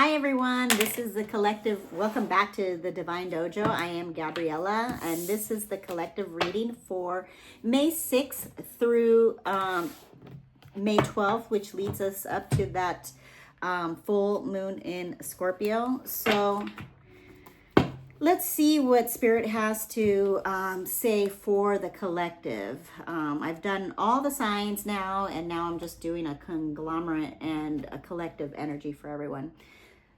Hi everyone, this is the collective. Welcome back to the Divine Dojo. I am Gabriela, and this is the collective reading for May 6th through May 12th, which leads us up to that full moon in Scorpio. So let's see what Spirit has to say for the collective. I've done all the signs now, and now I'm just doing a conglomerate and a collective energy for everyone.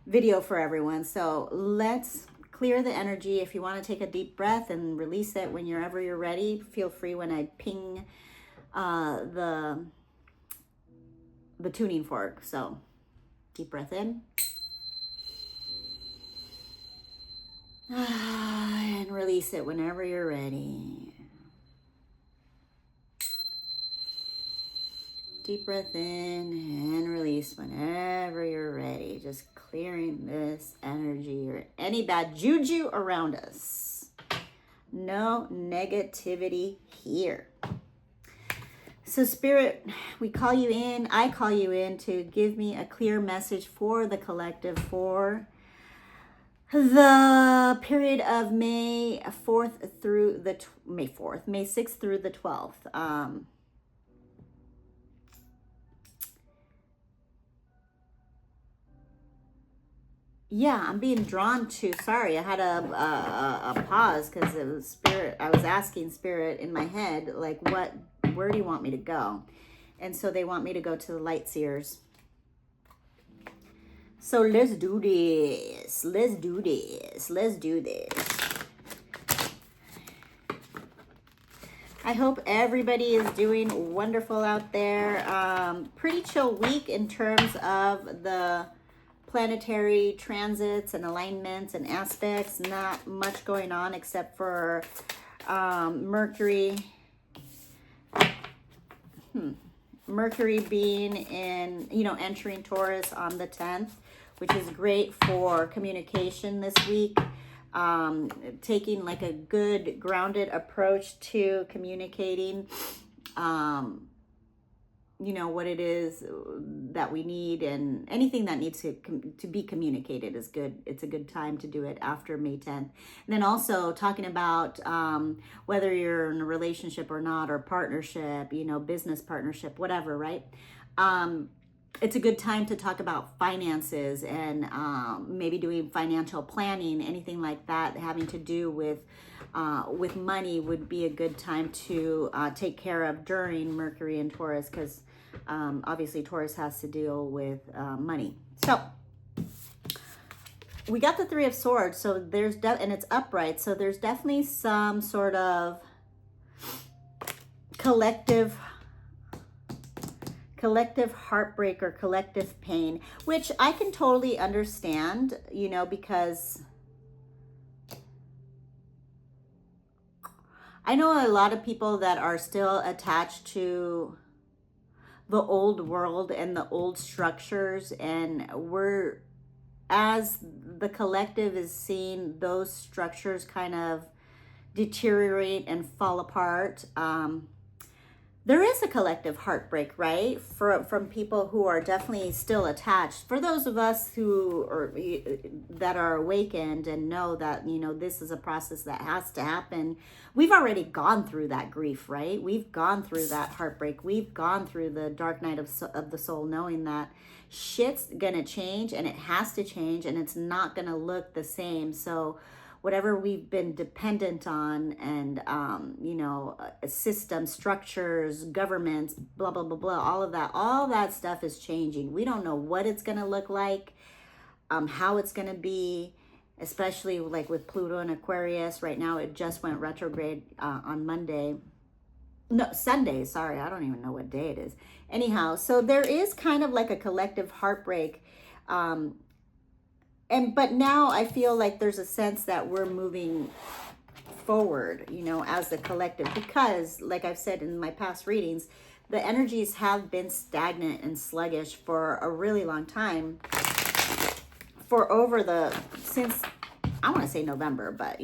Video for everyone. So let's clear the energy. If you want to take a deep breath and release it whenever you're ready, feel free when I ping the tuning fork. So deep breath in. And release it whenever you're ready. Deep breath in and release whenever you're ready. Just clearing this energy or any bad juju around us. No negativity here. So Spirit, we call you in. I call you in to give me a clear message for the collective for the period of May 6th through the 12th. Yeah, I'm being drawn to, sorry, I had a pause because it was Spirit. I was asking Spirit in my head, like, where do you want me to go? And so they want me to go to the light seers. So let's do this. Let's do this. Let's do this. I hope everybody is doing wonderful out there. Pretty chill week in terms of the planetary transits and alignments and aspects. Not much going on except for Mercury being in, entering Taurus on the 10th, which is great for communication this week. Taking like a good grounded approach to communicating what it is that we need, and anything that needs to be communicated is good. It's a good time to do it after May 10th. And then also talking about whether you're in a relationship or not, or partnership, business partnership, whatever, right? It's a good time to talk about finances and maybe doing financial planning, anything like that having to do with money would be a good time to take care of during Mercury and Taurus, because obviously Taurus has to deal with money. So we got the Three of Swords, so there's and it's upright, so there's definitely some sort of collective heartbreak or collective pain, which I can totally understand, because I know a lot of people that are still attached to the old world and the old structures, and as the collective is seeing those structures kind of deteriorate and fall apart. There is a collective heartbreak, right? From people who are definitely still attached. For those of us that are awakened and know that, this is a process that has to happen. We've already gone through that grief, right? We've gone through that heartbreak. We've gone through the dark night of the soul, knowing that shit's gonna change, and it has to change, and it's not gonna look the same. So whatever we've been dependent on, and systems, structures, governments, blah blah blah blah, all that stuff is changing. We don't know what it's going to look like, how it's going to be, especially like with Pluto and Aquarius right now. It just went retrograde on Sunday, sorry, I don't even know what day it is. Anyhow, so there is kind of like a collective heartbreak, but now I feel like there's a sense that we're moving forward, as a collective, because like I've said in my past readings, the energies have been stagnant and sluggish for a really long time, since I want to say November, but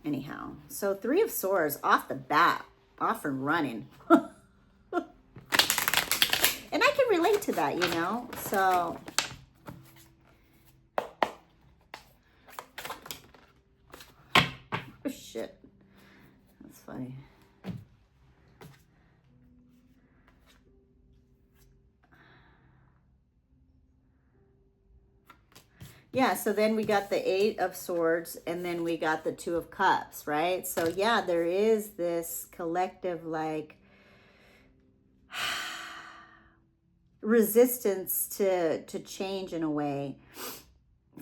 anyhow. So Three of Swords off the bat, off and running. And I can relate to that, so Shit. That's funny. Yeah, so then we got the 8 of Swords, and then we got the 2 of Cups, right? So yeah, there is this collective, like, resistance to change in a way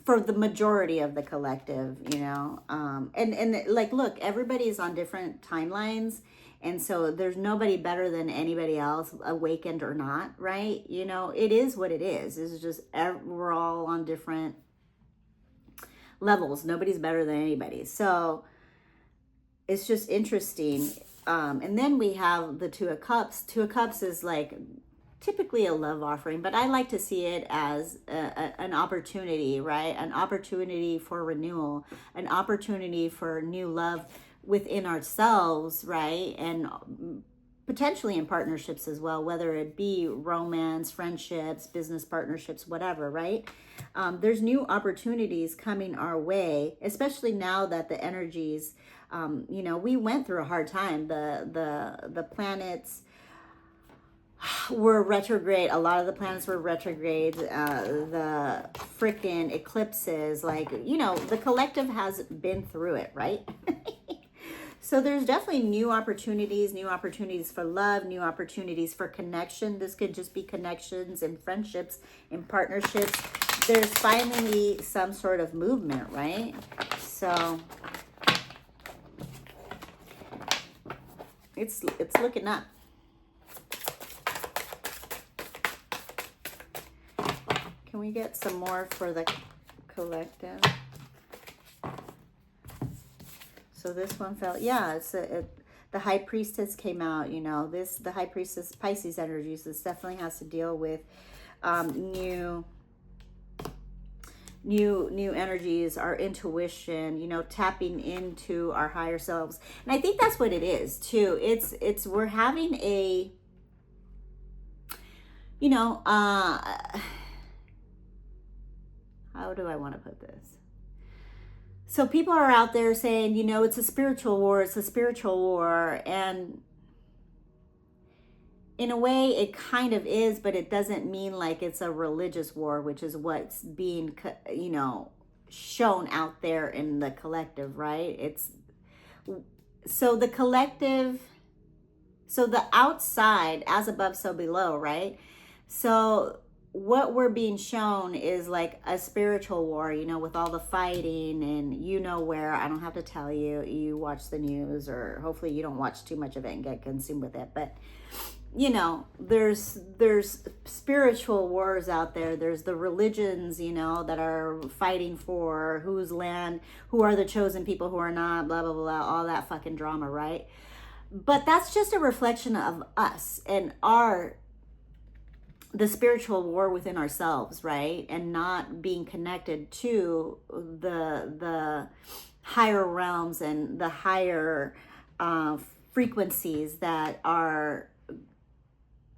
for the majority of the collective, you know. And like, look, everybody's on different timelines, and so there's nobody better than anybody else, awakened or not, right? You know, it is what it is. It's just we're all on different levels. Nobody's better than anybody. So it's just interesting. And then we have the 2 of Cups. 2 of Cups is like typically a love offering, but I like to see it as an opportunity, right? An opportunity for renewal, an opportunity for new love within ourselves, right? And potentially in partnerships as well, whether it be romance, friendships, business partnerships, whatever, right? There's new opportunities coming our way, especially now that the energies, you know, we went through a hard time. The planets were retrograde. A lot of the planets were retrograde. The freaking eclipses, like, you know, the collective has been through it, right? So there's definitely new opportunities for love, new opportunities for connection. This could just be connections and friendships and partnerships. There's finally some sort of movement, right? So it's looking up. Can we get some more for the collective? So this one felt, yeah, it's the High Priestess came out, you know, the High Priestess Pisces energies. This definitely has to deal with new energies, our intuition, you know, tapping into our higher selves. And I think that's what it is too. It's we're having a, you know, how do I want to put this? So people are out there saying, you know, it's a spiritual war, and in a way it kind of is, but it doesn't mean like it's a religious war, which is what's being, you know, shown out there in the collective, right? It's so the collective, so the outside, as above so below, right? So what we're being shown is like a spiritual war, you know, with all the fighting, and you know where, I don't have to tell you, you watch the news, or hopefully you don't watch too much of it and get consumed with it, but you know, there's spiritual wars out there. There's the religions, you know, that are fighting for whose land, who are the chosen people, who are not, blah blah blah, all that fucking drama, right? But that's just a reflection of us and the spiritual war within ourselves, right? And not being connected to the higher realms and the higher frequencies that are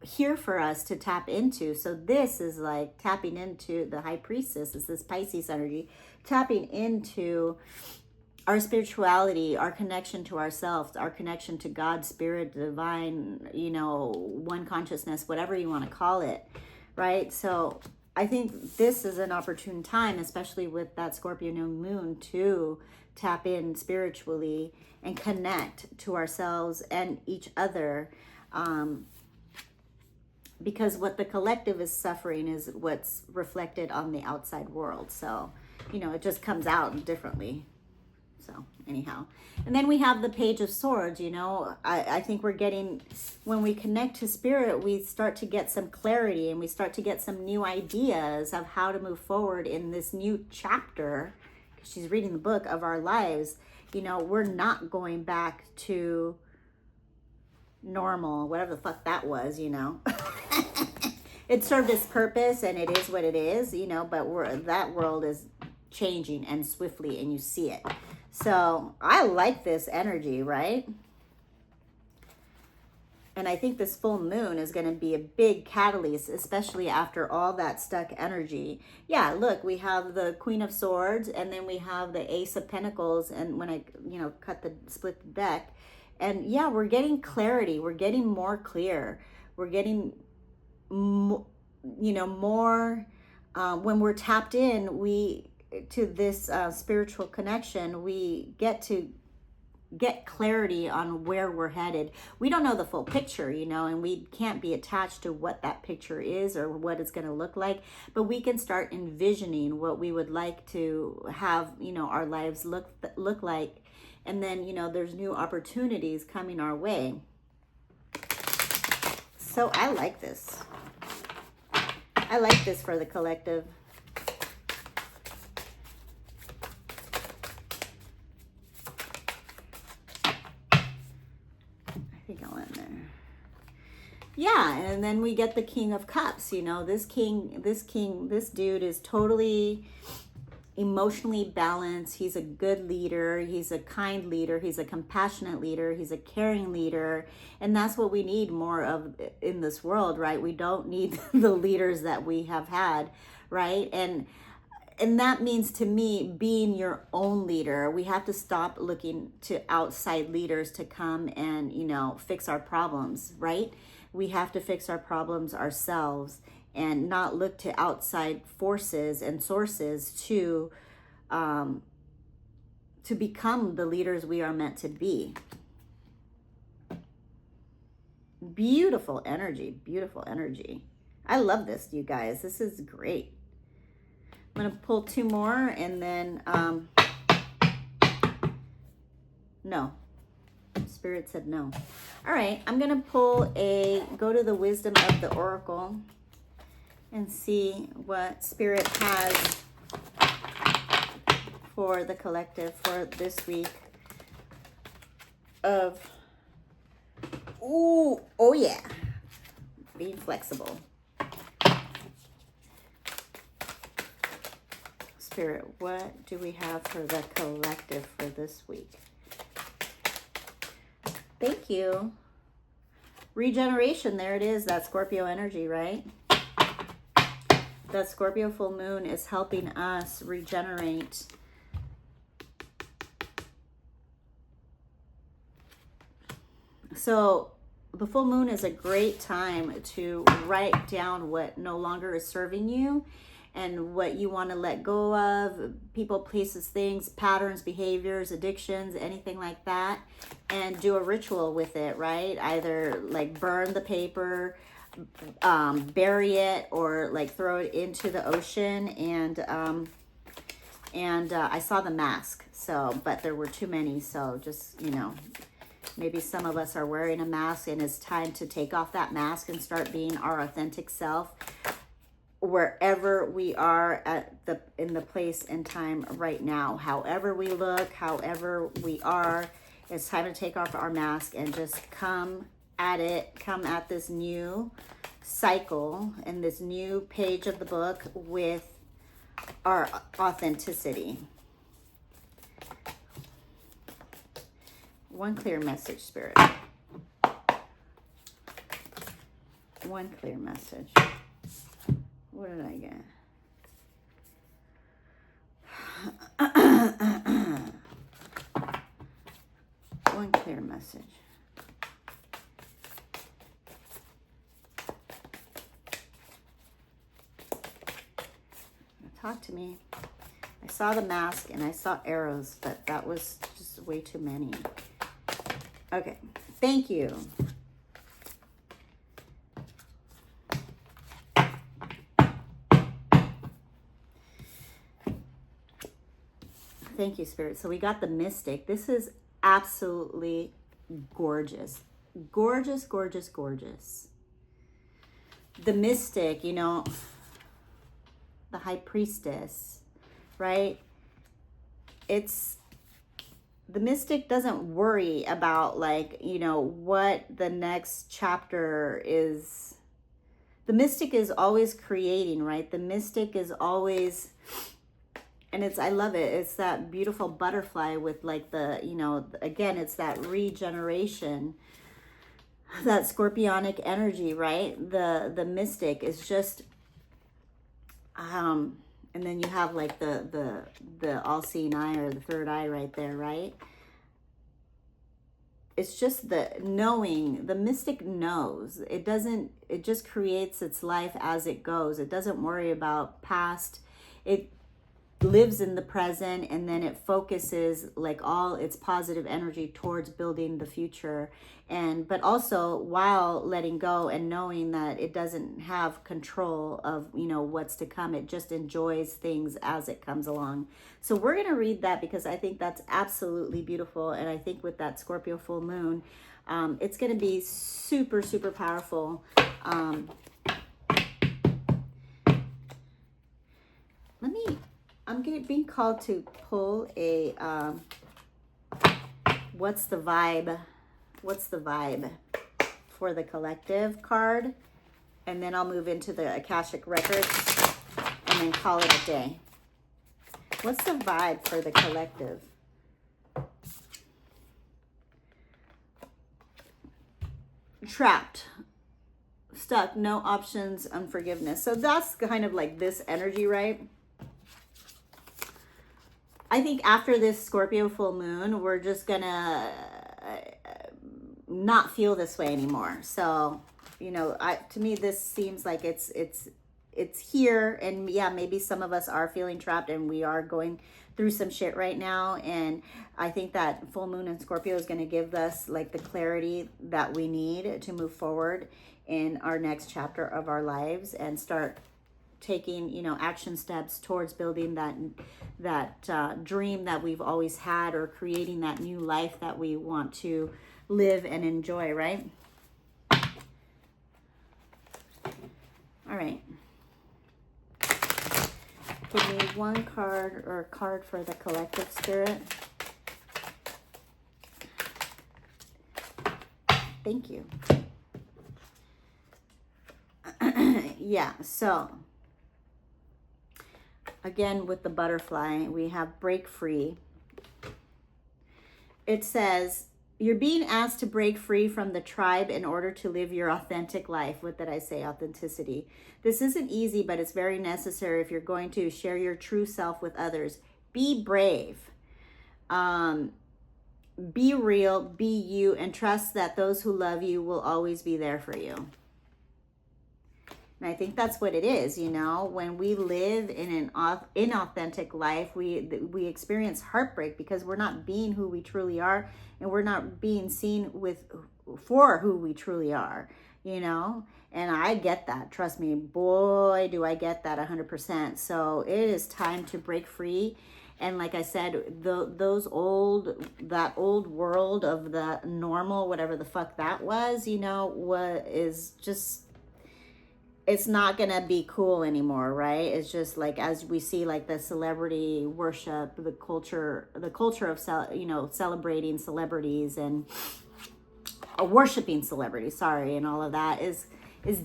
here for us to tap into. So this is like tapping into the High Priestess. Is this Pisces energy, tapping into our spirituality, our connection to ourselves, our connection to God, spirit, divine, you know, one consciousness, whatever you want to call it, right? So I think this is an opportune time, especially with that Scorpio new moon, to tap in spiritually and connect to ourselves and each other, because what the collective is suffering is what's reflected on the outside world. So, you know, it just comes out differently. So anyhow, and then we have the Page of Swords. You know, I think we're getting, when we connect to spirit, we start to get some clarity, and we start to get some new ideas of how to move forward in this new chapter. She's reading the book of our lives. You know, we're not going back to normal, whatever the fuck that was, you know. It served its purpose, and it is what it is, you know, but that world is changing, and swiftly, and you see it. So I like this energy, right? And I think this full moon is going to be a big catalyst, especially after all that stuck energy. Yeah, look, we have the Queen of Swords, and then we have the Ace of Pentacles. And when I, split the deck, and yeah, we're getting clarity. We're getting more clear. We're getting, more, when we're tapped in, to this spiritual connection, we get clarity on where we're headed. We don't know the full picture, and we can't be attached to what that picture is or what it's going to look like, but we can start envisioning what we would like to have, our lives look like. And then, there's new opportunities coming our way. So I like this. I like this for the collective. Yeah, and then we get the King of Cups. This dude is totally emotionally balanced. He's a good leader. He's a kind leader. He's a compassionate leader. He's a caring leader. And that's what we need more of in this world, right? We don't need the leaders that we have had, right? And that means, to me, being your own leader. We have to stop looking to outside leaders to come and, fix our problems, right? We have to fix our problems ourselves and not look to outside forces and sources to become the leaders we are meant to be. Beautiful energy, beautiful energy. I love this, you guys. This is great. I'm going to pull two more, and then, no. Spirit said no. All right, I'm going to go to the wisdom of the oracle and see what Spirit has for the collective for this week of, oh yeah, being flexible. Spirit, what do we have for the collective for this week? Thank you. Regeneration, there it is. That Scorpio energy, right? That Scorpio full moon is helping us regenerate. So the full moon is a great time to write down what no longer is serving you and what you want to let go of, people, places, things, patterns, behaviors, addictions, anything like that, and do a ritual with it, right? Either like burn the paper, bury it, or like throw it into the ocean. And I saw the mask, but there were too many, so just, maybe some of us are wearing a mask, and it's time to take off that mask and start being our authentic self wherever we are in the place and time right now. However we look, however we are, it's time to take off our mask and just come at this new cycle and this new page of the book with our authenticity. One clear message, Spirit. One clear message. What did I get? One clear message. Talk to me. I saw the mask and I saw arrows, but that was just way too many. Okay, thank you. Thank you, Spirit. So we got the Mystic. This is absolutely gorgeous. Gorgeous, gorgeous, gorgeous. The Mystic, the High Priestess, right? The Mystic doesn't worry about what the next chapter is. The Mystic is always creating, right? The Mystic is always, and I love it. It's that beautiful butterfly with again, it's that regeneration. that scorpionic energy, right? The mystic is just, and then you have like the all-seeing eye, or the third eye right there, right? It's just the knowing. The mystic knows. It doesn't, it just creates its life as it goes. It doesn't worry about past. It lives in the present, and then it focuses like all its positive energy towards building the future. And but also while letting go and knowing that it doesn't have control of, you know, what's to come. It just enjoys things as it comes along. So we're going to read that because I think that's absolutely beautiful. And I think with that Scorpio full moon, it's going to be super, super powerful. I'm being called to pull a, what's the vibe for the collective card, and then I'll move into the Akashic Records and then call it a day. What's the vibe for the collective? Trapped, stuck, no options, unforgiveness. So that's kind of like this energy, right? I think after this Scorpio full moon, we're just gonna not feel this way anymore. So, you know, to me, this seems like it's here. And yeah, maybe some of us are feeling trapped and we are going through some shit right now. And I think that full moon in Scorpio is going to give us like the clarity that we need to move forward in our next chapter of our lives and start taking, you know, action steps towards building that dream that we've always had, or creating that new life that we want to live and enjoy, right? All right. Give me one card, or a card for the collective spirit. Thank you. Yeah, so again, with the butterfly, we have break free. It says, you're being asked to break free from the tribe in order to live your authentic life. What did I say? Authenticity. This isn't easy, but it's very necessary if you're going to share your true self with others. Be brave. Be real, be you, and trust that those who love you will always be there for you. And I think that's what it is, you know, when we live in an inauthentic life, we experience heartbreak because we're not being who we truly are, and we're not being seen for who we truly are, you know. And I get that. Trust me, boy, do I get that 100%. So it is time to break free. And like I said, that old world of the normal, whatever the fuck that was, you know, what is just, it's not gonna be cool anymore, right? It's just like, as we see, like the celebrity worship, the culture of, you know, celebrating celebrities and worshiping celebrities, sorry, and all of that is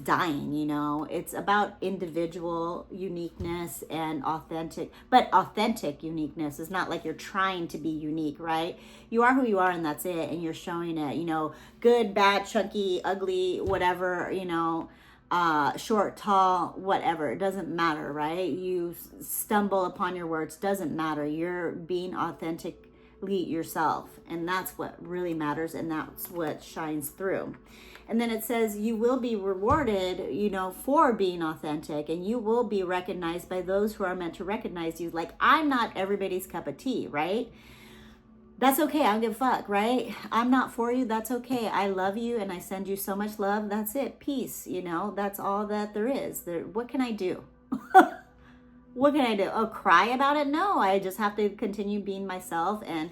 dying, you know. It's about individual uniqueness and authentic uniqueness. It's not like you're trying to be unique, right? You are who you are, and that's it, and you're showing it, you know, good, bad, chunky, ugly, whatever, you know, short, tall, whatever, it doesn't matter, right? You stumble upon your words, doesn't matter. You're being authentically yourself, and that's what really matters, and that's what shines through. And then it says you will be rewarded, you know, for being authentic, and you will be recognized by those who are meant to recognize you. Like, I'm not everybody's cup of tea, right? That's okay. I don't give a fuck, right? I'm not for you. That's okay. I love you and I send you so much love. That's it. Peace. You know, that's all that there is. What can I do? What can I do? Oh, cry about it? No, I just have to continue being myself and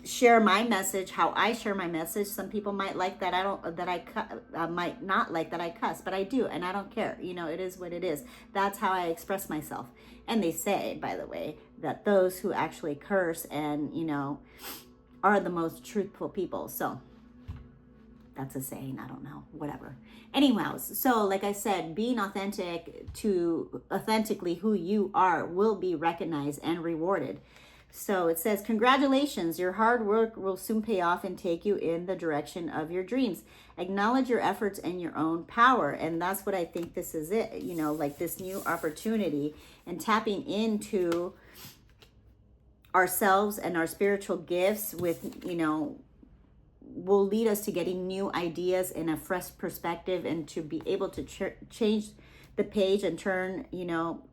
share my message how I share my message. Some people might like that I might not like that I cuss, but I do, and I don't care. You know, it is what it is. That's how I express myself. And they say, by the way, that those who actually curse and, you know, are the most truthful people. So that's a saying, I don't know, whatever. Anyways, so like I said, being authentically who you are will be recognized and rewarded. So it says, congratulations, your hard work will soon pay off and take you in the direction of your dreams. Acknowledge your efforts and your own power. And that's what I think this is it, you know, like this new opportunity and tapping into ourselves and our spiritual gifts with, you know, will lead us to getting new ideas and a fresh perspective and to be able to change the page and turn, you know,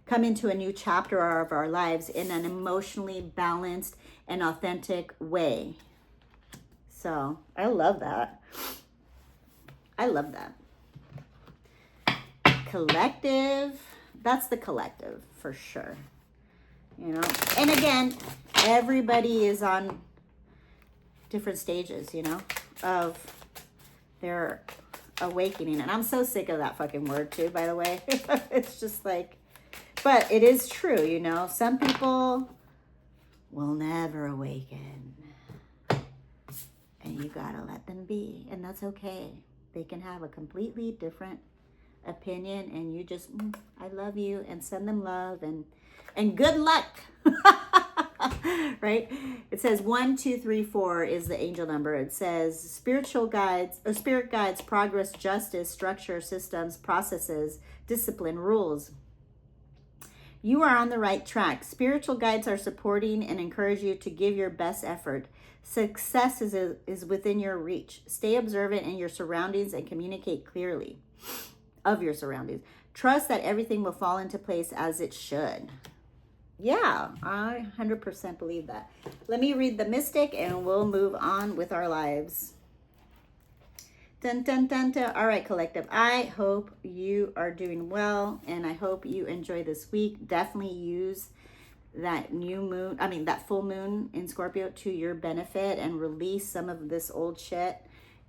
come into a new chapter of our lives in an emotionally balanced and authentic way. So I love that. I love that. Collective. That's the collective for sure. You know, and again, everybody is on different stages, you know, of their awakening. And I'm so sick of that fucking word too, by the way. It's just like, but it is true, you know. Some people will never awaken. And you gotta let them be. And that's okay. They can have a completely different opinion. And you just, I love you. And send them love. And good luck. Right? It says 1, 2, 3, 4 is the angel number. It says spiritual guides, or spirit guides, progress, justice, structure, systems, processes, discipline, rules. You are on the right track. Spiritual guides are supporting and encourage you to give your best effort. Success is within your reach. Stay observant in your surroundings and communicate clearly of your surroundings. Trust that everything will fall into place as it should. Yeah, I 100% believe that. Let me read the mystic and we'll move on with our lives. Dun, dun, dun, dun. All right, collective. I hope you are doing well and I hope you enjoy this week. Definitely use that that full moon in Scorpio to your benefit and release some of this old shit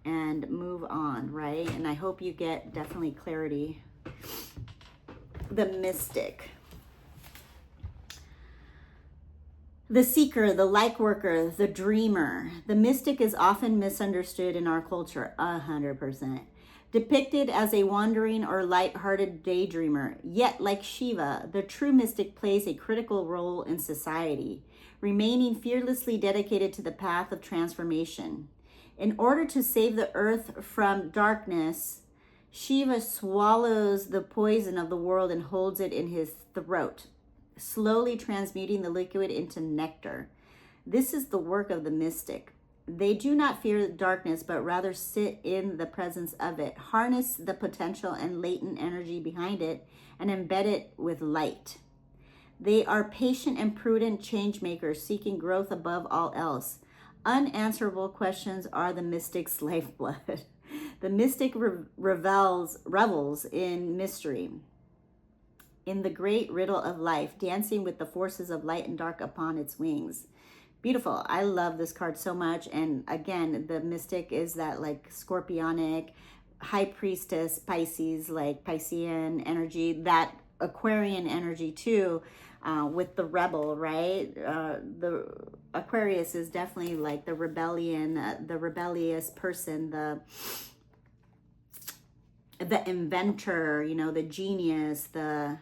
and move on, right? And I hope you get definitely clarity. The mystic. The seeker, the light worker, the dreamer. The mystic is often misunderstood in our culture, 100%. Depicted as a wandering or light-hearted daydreamer, yet like Shiva, the true mystic plays a critical role in society, remaining fearlessly dedicated to the path of transformation. In order to save the earth from darkness, Shiva swallows the poison of the world and holds it in his throat, slowly transmuting the liquid into nectar. This is the work of the mystic. They do not fear darkness, but rather sit in the presence of it, harness the potential and latent energy behind it, and embed it with light. They are patient and prudent change makers, seeking growth above all else. Unanswerable questions are the mystic's lifeblood. The mystic revels in mystery, in the great riddle of life, dancing with the forces of light and dark upon its wings. Beautiful. I love this card so much. And again, the mystic is that like scorpionic, high priestess, Pisces, like Piscean energy, that Aquarian energy too, with the rebel, right? The Aquarius is definitely like the rebellion, the rebellious person, the inventor, you know, the genius, the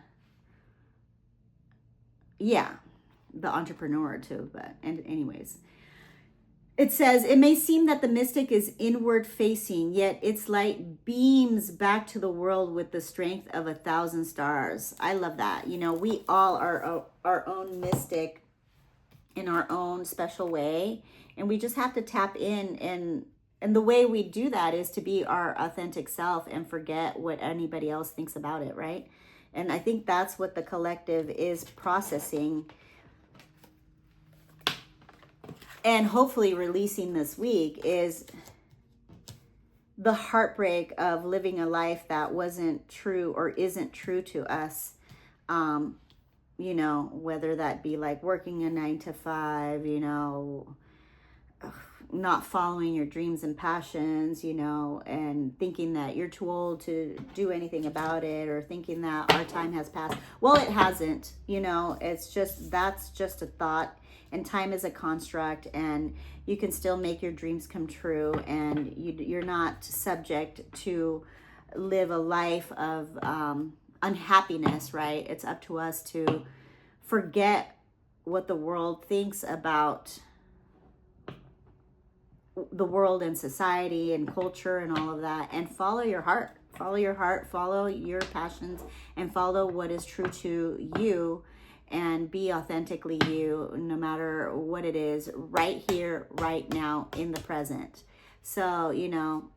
entrepreneur too. But and anyways, it says, it may seem that the mystic is inward facing, yet its light beams back to the world with the strength of 1,000 stars. I love that. You know, we all are our own mystic in our own special way, and we just have to tap in, and the way we do that is to be our authentic self and forget what anybody else thinks about it, right? And I think that's what the collective is processing and hopefully releasing this week, is the heartbreak of living a life that wasn't true or isn't true to us. You know, whether that be like working a 9 to 5, you know, not following your dreams and passions, you know, and thinking that you're too old to do anything about it, or thinking that our time has passed. Well, it hasn't, you know, it's just, that's just a thought, and time is a construct, and you can still make your dreams come true, and you're not subject to live a life of unhappiness, right? It's up to us to forget what the world thinks about the world and society and culture and all of that, and follow your heart. Follow your heart, follow your passions, and follow what is true to you, and be authentically you, no matter what it is, right here, right now, in the present. So, you know,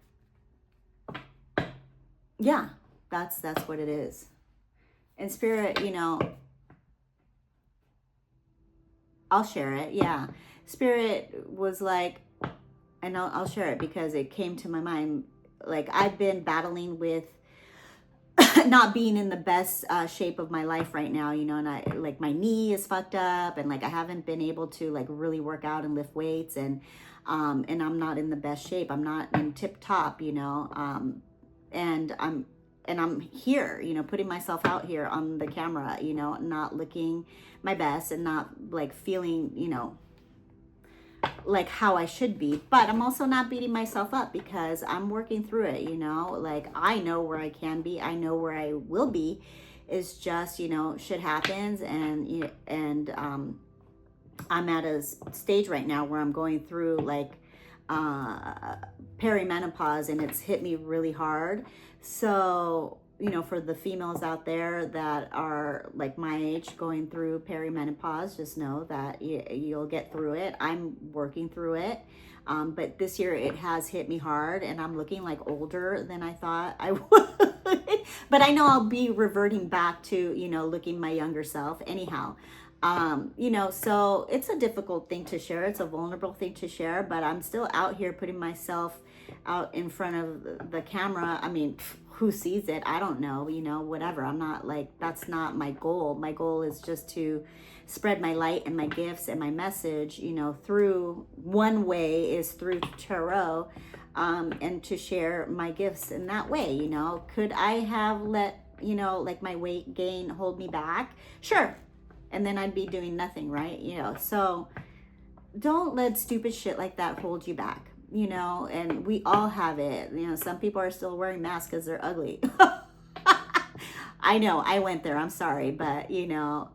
yeah, that's what it is. And Spirit, you know, I'll share it. Yeah. Spirit was like, and I'll share it because it came to my mind. Like, I've been battling with not being in the best shape of my life right now, you know, and I, like, my knee is fucked up, and like I haven't been able to like really work out and lift weights, and I'm not in the best shape. I'm not in tip top, you know, and I'm here, you know, putting myself out here on the camera, you know, not looking my best and not like feeling, you know, like how I should be. But I'm also not beating myself up because I'm working through it, you know. Like, I know where I can be, I know where I will be. It's just, you know, shit happens, and I'm at a stage right now where I'm going through like perimenopause, and it's hit me really hard. So, you know, for the females out there that are like my age going through perimenopause, just know that you'll get through it. I'm working through it. But this year it has hit me hard, and I'm looking like older than I thought I would. But I know I'll be reverting back to, you know, looking my younger self anyhow. You know, so it's a difficult thing to share. It's a vulnerable thing to share, but I'm still out here putting myself out in front of the camera. I mean, who sees it? I don't know, you know, whatever. I'm not like, that's not my goal. My goal is just to spread my light and my gifts and my message, you know, through, one way is through tarot, and to share my gifts in that way, you know. Could I have let, you know, like my weight gain hold me back? Sure. And then I'd be doing nothing, right? You know, so don't let stupid shit like that hold you back, you know. And we all have it. You know, some people are still wearing masks because they're ugly. I know, I went there. I'm sorry. But, you know,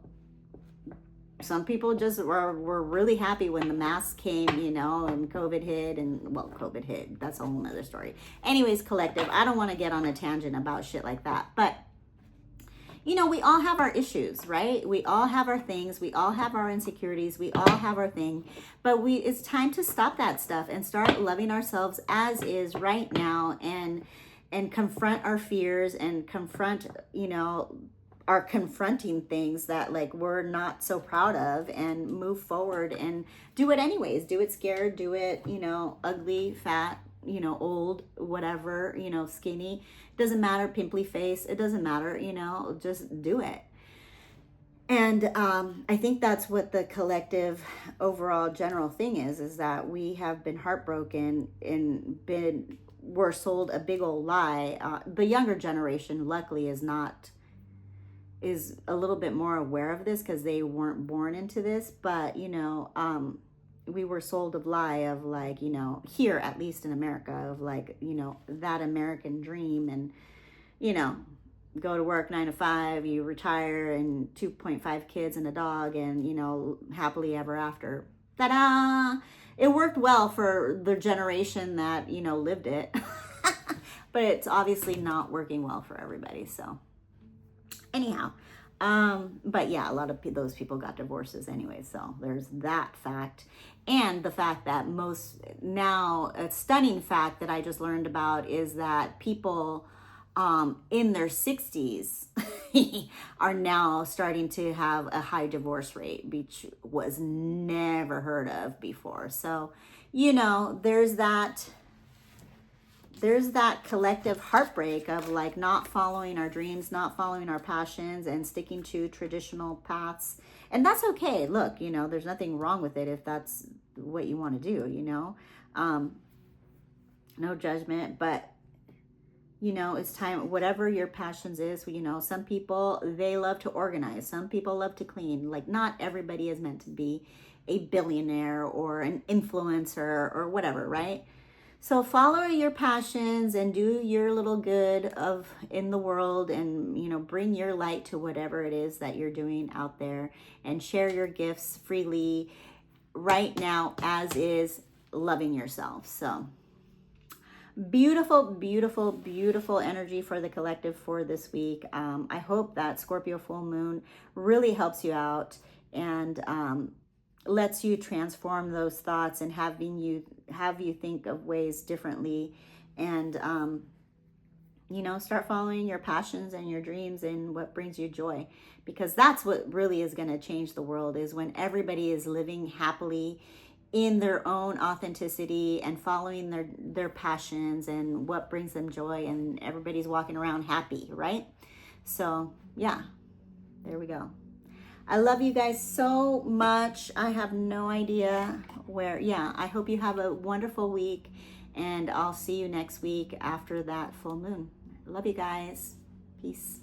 some people just were really happy when the masks came, you know, and COVID hit. And, well, COVID hit. That's a whole nother story. Anyways, collective, I don't want to get on a tangent about shit like that. But, you know, we all have our issues, right? We all have our things. We all have our insecurities. We all have our thing. But it's time to stop that stuff and start loving ourselves as is right now, and confront our fears, and confront, you know, our confronting things that like we're not so proud of, and move forward and do it anyways. Do it scared, do it, you know, ugly, fat, you know, old, whatever, you know, skinny. Doesn't matter, pimply face, it doesn't matter, you know, just do it. And I think that's what the collective overall general thing is that we have been heartbroken and we're sold a big old lie. The younger generation, luckily, is a little bit more aware of this because they weren't born into this. But, you know, we were sold a lie of like, you know, here, at least in America, of like, you know, that American dream, and, you know, go to work 9 to 5, you retire, and 2.5 kids and a dog, and, you know, happily ever after. Ta-da! It worked well for the generation that, you know, lived it. But it's obviously not working well for everybody. So anyhow, but yeah, a lot of those people got divorces anyway. So there's that fact. And the fact that a stunning fact that I just learned about is that people in their 60s are now starting to have a high divorce rate, which was never heard of before. So, you know, there's that collective heartbreak of like not following our dreams, not following our passions, and sticking to traditional paths. And that's okay. Look, you know, there's nothing wrong with it if that's what you want to do, you know. No judgment, but, you know, it's time, whatever your passions is, you know, some people, they love to organize. Some people love to clean. Like, not everybody is meant to be a billionaire or an influencer or whatever, right? So follow your passions and do your little good of in the world, and bring your light to whatever it is that you're doing out there, and share your gifts freely right now, as is, loving yourself. So beautiful, beautiful, beautiful energy for the collective for this week. I hope that Scorpio full moon really helps you out, and lets you transform those thoughts, and have you think of ways differently, and start following your passions and your dreams and what brings you joy, because that's what really is going to change the world, is when everybody is living happily in their own authenticity and following their passions and what brings them joy, and everybody's walking around happy, right? So yeah, there we go. I love you guys so much. I have no idea where. Yeah, I hope you have a wonderful week, and I'll see you next week after that full moon. Love you guys. Peace.